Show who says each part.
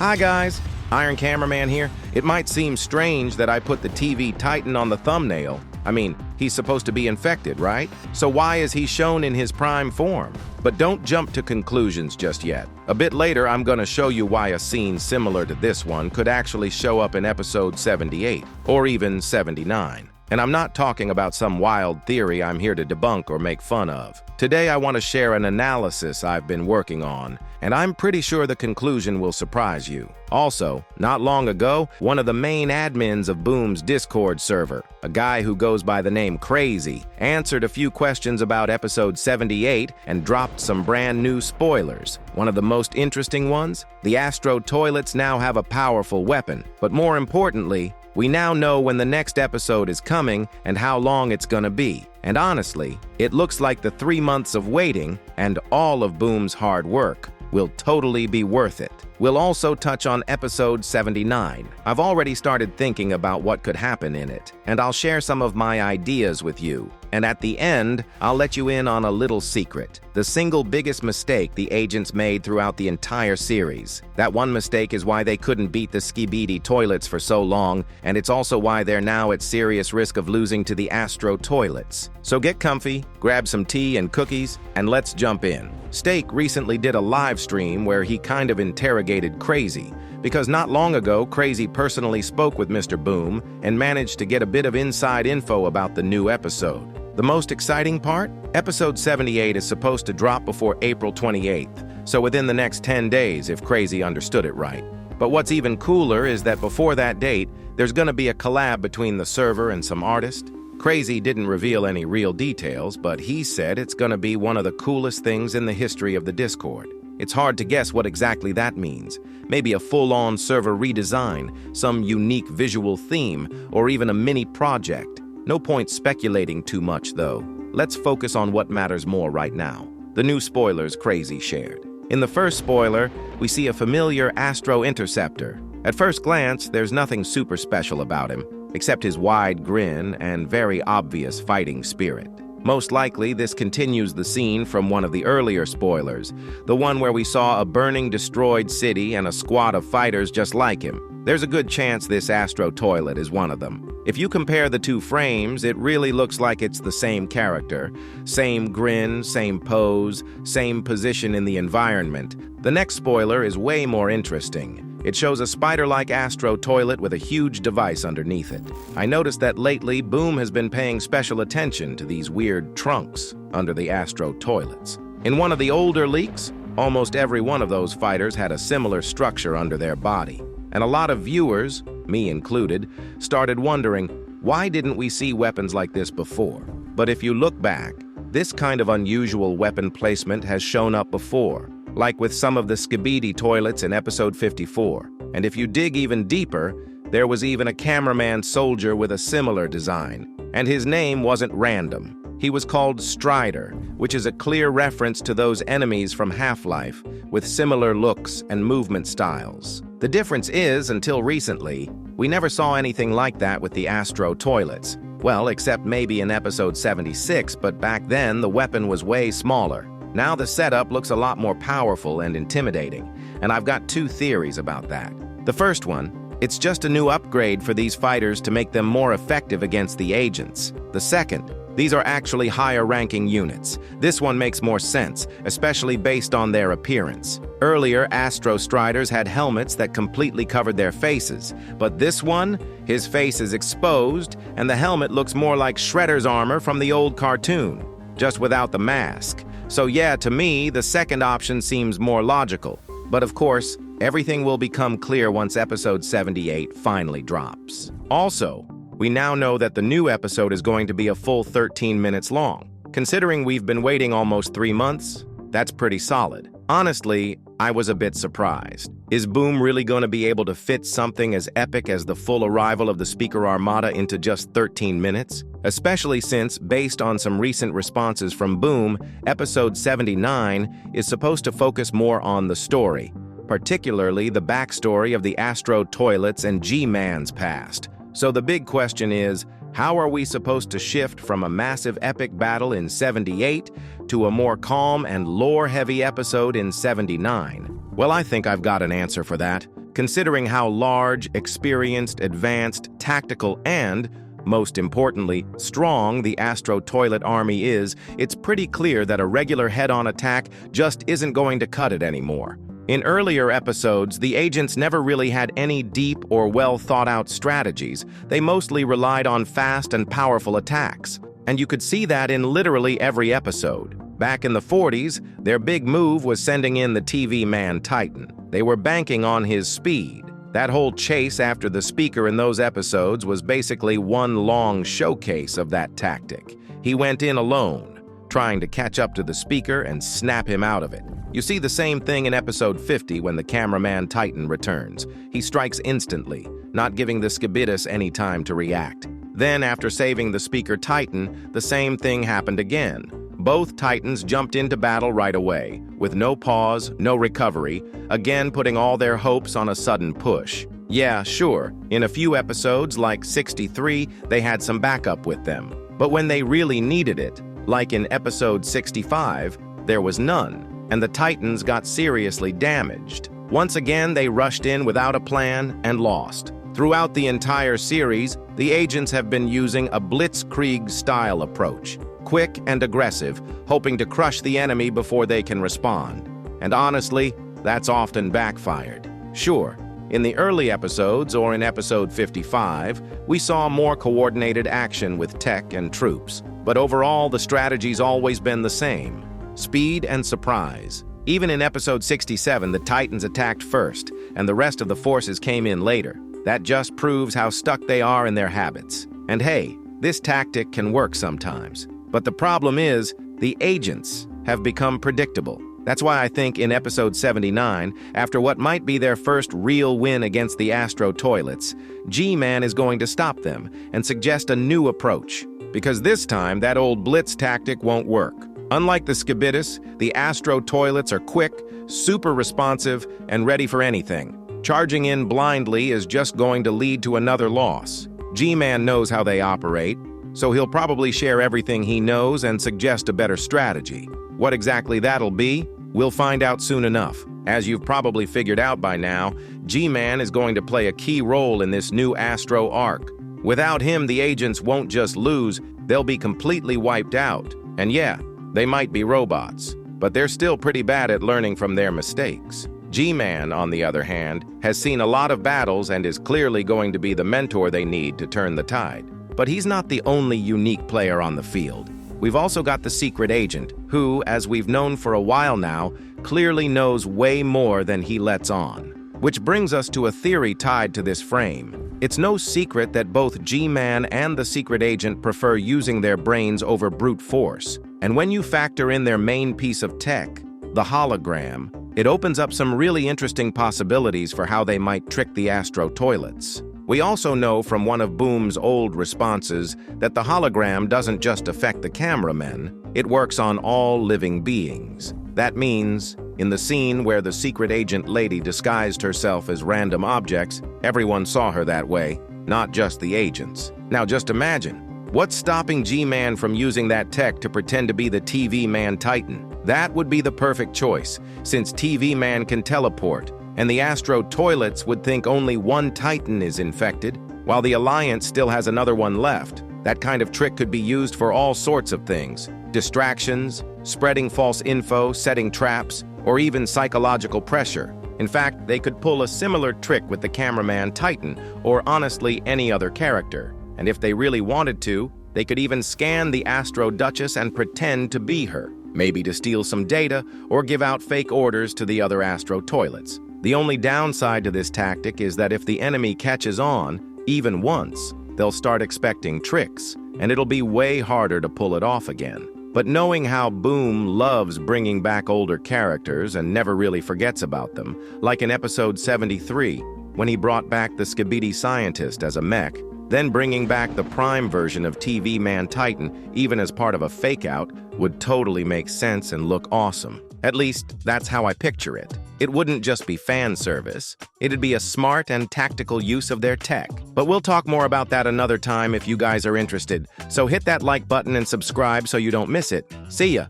Speaker 1: Hi guys, Iron Cameraman here. It might seem strange that I put the TV Titan on the thumbnail. I mean, he's supposed to be infected, right? So why is he shown in his prime form? But don't jump to conclusions just yet. A bit later, I'm gonna show you why a scene similar to this one could actually show up in episode 78, or even 79. And I'm not talking about some wild theory I'm here to debunk or make fun of. Today I want to share an analysis I've been working on, and I'm pretty sure the conclusion will surprise you. Also, not long ago, one of the main admins of Boom's Discord server, a guy who goes by the name Crazy, answered a few questions about episode 78 and dropped some brand new spoilers. One of the most interesting ones? The Astro toilets now have a powerful weapon, but more importantly, we now know when the next episode is coming and how long it's gonna be. And honestly, it looks like the 3 months of waiting and all of Boom's hard work will totally be worth it. We'll also touch on episode 79. I've already started thinking about what could happen in it, and I'll share some of my ideas with you. And at the end, I'll let you in on a little secret. The single biggest mistake the agents made throughout the entire series. That one mistake is why they couldn't beat the Skibidi Toilets for so long, and it's also why they're now at serious risk of losing to the Astro toilets. So get comfy, grab some tea and cookies, and let's jump in. Steak recently did a live stream where he kind of interrogated Crazy, because not long ago, Crazy personally spoke with Mr. Boom and managed to get a bit of inside info about the new episode. The most exciting part? Episode 78 is supposed to drop before April 28th, so within the next 10 days if Crazy understood it right. But what's even cooler is that before that date, there's gonna be a collab between the server and some artist. Crazy didn't reveal any real details, but he said it's gonna be one of the coolest things in the history of the Discord. It's hard to guess what exactly that means. Maybe a full-on server redesign, some unique visual theme, or even a mini project. No point speculating too much, though. Let's focus on what matters more right now. The new spoilers Crazy shared. In the first spoiler, we see a familiar Astro interceptor. At first glance, there's nothing super special about him, except his wide grin and very obvious fighting spirit. Most likely, this continues the scene from one of the earlier spoilers, the one where we saw a burning, destroyed city and a squad of fighters just like him. There's a good chance this Astro toilet is one of them. If you compare the two frames, it really looks like it's the same character. Same grin, same pose, same position in the environment. The next spoiler is way more interesting. It shows a spider-like Astro toilet with a huge device underneath it. I noticed that lately, Boom has been paying special attention to these weird trunks under the Astro toilets. In one of the older leaks, almost every one of those fighters had a similar structure under their body. And a lot of viewers, me included, started wondering, why didn't we see weapons like this before? But if you look back, this kind of unusual weapon placement has shown up before, like with some of the Skibidi toilets in episode 54. And if you dig even deeper, there was even a cameraman soldier with a similar design. And his name wasn't random. He was called Strider, which is a clear reference to those enemies from Half-Life with similar looks and movement styles. The difference is, until recently, we never saw anything like that with the Astro toilets. Well, except maybe in episode 76, but back then the weapon was way smaller. Now the setup looks a lot more powerful and intimidating, and I've got two theories about that. The first one, it's just a new upgrade for these fighters to make them more effective against the agents. The second, these are actually higher-ranking units. This one makes more sense, especially based on their appearance. Earlier, Astro Striders had helmets that completely covered their faces, but this one, his face is exposed, and the helmet looks more like Shredder's armor from the old cartoon, just without the mask. So yeah, to me, the second option seems more logical. But of course, everything will become clear once episode 78 finally drops. Also, we now know that the new episode is going to be a full 13 minutes long. Considering we've been waiting almost 3 months, that's pretty solid. Honestly, I was a bit surprised. Is Boom really going to be able to fit something as epic as the full arrival of the Speaker Armada into just 13 minutes? Especially since, based on some recent responses from Boom, episode 79 is supposed to focus more on the story, particularly the backstory of the Astro toilets and G-Man's past. So the big question is, how are we supposed to shift from a massive epic battle in 78 to a more calm and lore-heavy episode in 79? Well, I think I've got an answer for that. Considering how large, experienced, advanced, tactical, and, most importantly, strong the Astro Toilet army is, it's pretty clear that a regular head-on attack just isn't going to cut it anymore. In earlier episodes, the agents never really had any deep or well-thought-out strategies. They mostly relied on fast and powerful attacks. And you could see that in literally every episode. Back in the 40s, their big move was sending in the TV man Titan. They were banking on his speed. That whole chase after the speaker in those episodes was basically one long showcase of that tactic. He went in alone, trying to catch up to the speaker and snap him out of it. You see the same thing in episode 50 when the cameraman Titan returns. He strikes instantly, not giving the Skibidis any time to react. Then, after saving the speaker Titan, the same thing happened again. Both Titans jumped into battle right away, with no pause, no recovery, again putting all their hopes on a sudden push. Yeah, sure, in a few episodes, like 63, they had some backup with them. But when they really needed it, like in episode 65, there was none, and the Titans got seriously damaged. Once again, they rushed in without a plan and lost. Throughout the entire series, the agents have been using a blitzkrieg-style approach. Quick and aggressive, hoping to crush the enemy before they can respond. And honestly, that's often backfired. Sure, in the early episodes, or in episode 55, we saw more coordinated action with tech and troops. But overall, the strategy's always been the same: speed and surprise. Even in episode 67, the Titans attacked first, and the rest of the forces came in later. That just proves how stuck they are in their habits. And hey, this tactic can work sometimes. But the problem is, the agents have become predictable. That's why I think in episode 79, after what might be their first real win against the Astro Toilets, G-Man is going to stop them and suggest a new approach. Because this time, that old blitz tactic won't work. Unlike the Skibidis, the Astro Toilets are quick, super responsive, and ready for anything. Charging in blindly is just going to lead to another loss. G-Man knows how they operate, so he'll probably share everything he knows and suggest a better strategy. What exactly that'll be, we'll find out soon enough. As you've probably figured out by now, G-Man is going to play a key role in this new Astro arc. Without him, the agents won't just lose, they'll be completely wiped out. And yeah, they might be robots, but they're still pretty bad at learning from their mistakes. G-Man, on the other hand, has seen a lot of battles and is clearly going to be the mentor they need to turn the tide. But he's not the only unique player on the field. We've also got the secret agent, who, as we've known for a while now, clearly knows way more than he lets on. Which brings us to a theory tied to this frame. It's no secret that both G-Man and the secret agent prefer using their brains over brute force. And when you factor in their main piece of tech, the hologram, it opens up some really interesting possibilities for how they might trick the Astro Toilets. We also know from one of Boom's old responses that the hologram doesn't just affect the cameramen, it works on all living beings. That means, in the scene where the secret agent lady disguised herself as random objects, everyone saw her that way, not just the agents. Now just imagine, what's stopping G-Man from using that tech to pretend to be the TV man Titan? That would be the perfect choice, since TV man can teleport, and the Astro Toilets would think only one Titan is infected, while the Alliance still has another one left. That kind of trick could be used for all sorts of things: distractions, spreading false info, setting traps, or even psychological pressure. In fact, they could pull a similar trick with the cameraman Titan, or honestly any other character. And if they really wanted to, they could even scan the Astro Duchess and pretend to be her, maybe to steal some data or give out fake orders to the other Astro Toilets. The only downside to this tactic is that if the enemy catches on, even once, they'll start expecting tricks, and it'll be way harder to pull it off again. But knowing how Boom loves bringing back older characters and never really forgets about them, like in episode 73, when he brought back the Skibidi scientist as a mech, then bringing back the Prime version of TV Man Titan, even as part of a fake-out, would totally make sense and look awesome. At least, that's how I picture it. It wouldn't just be fan service. It'd be a smart and tactical use of their tech. But we'll talk more about that another time if you guys are interested. So hit that like button and subscribe so you don't miss it. See ya!